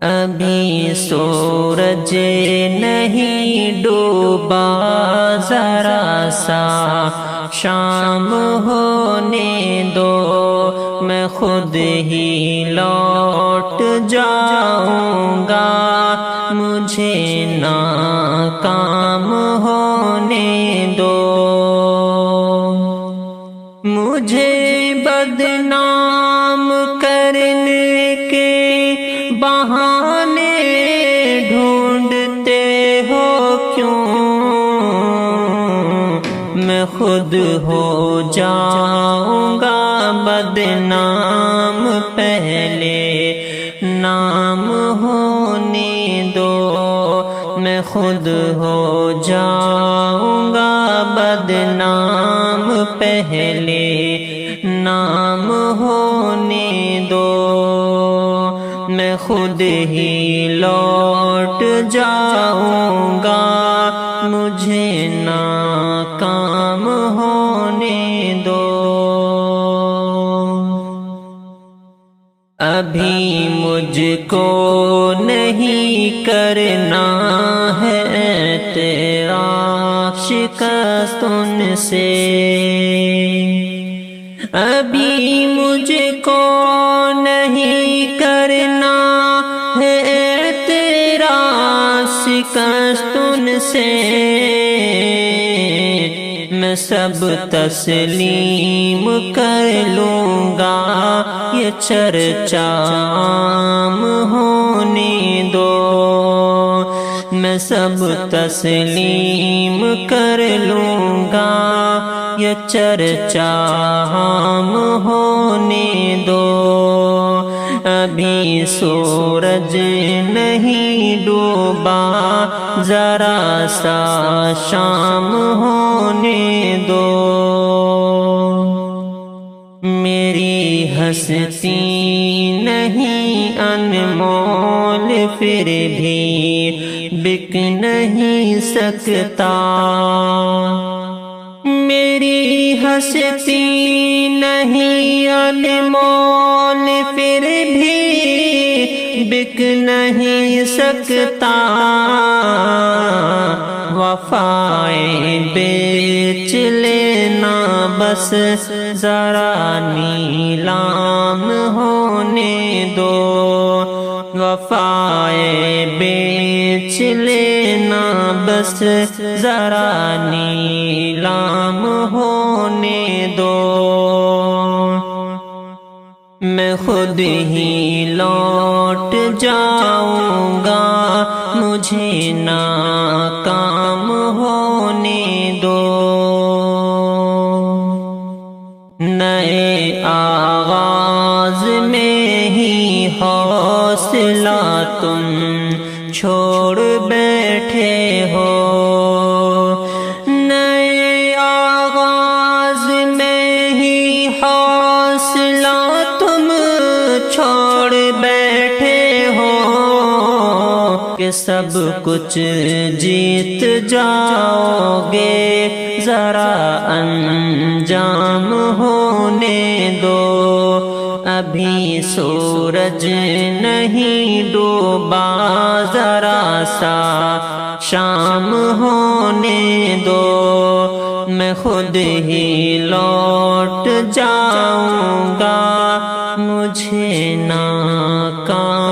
ابھی سورج نہیں ڈوبا، ذرا سا شام ہونے دو، میں خود ہی لوٹ جاؤں گا، مجھے ناکام ہونے دو، مجھے بدنام کرنے کے بہانے ڈھونڈتے ہو کیوں، میں خود ہو جاؤں گا بدنام، پہلے نام ہونے دو، میں خود ہو جاؤں گا بدنام، پہلے نام ہونے دو، میں خود ہی لوٹ جاؤں گا، مجھے ناکام ہونے دو، ابھی مجھ کو نہیں کرنا ہے اعتراف شکست ان سے، ابھی مجھ کو نہیں کرنا ہے اعتراف شکست ان سے، میں سب تسلیم کر لوں گا، یہ چرچا عام ہونے دو، میں سب تسلیم کر لوں گا، یہ چرچا عام ہونے دو، ابھی سورج نہیں ڈوبا، ذرا سا شام ہونے دو، میری ہستی نہیں انمول پھر بھی بک نہیں سکتا، میری ہستی نہیں انمول پھر بھی بک نہیں سکتا، وفائیں بیچ لینا بس ذرا نیلام ہونے دو، وفائیں بیچ لینا بس ذرا نیلام ہونے دو، میں خود ہی لوٹ جاؤں گا، مجھے ناکام ہونے دو، نئے آغاز میں ہی حوصلہ تم چھوڑ بیٹھے ہو، نئے آغاز میں ہی حوصلہ تم چھوڑ بیٹھے ہو، کہ سب کچھ جیت جاؤ گے، ذرا انجام ہونے دو، ابھی سورج نہیں ڈوبا، ذرا سا شام ہونے دو، میں خود ہی لوٹ جاؤں گا، مجھے ناکام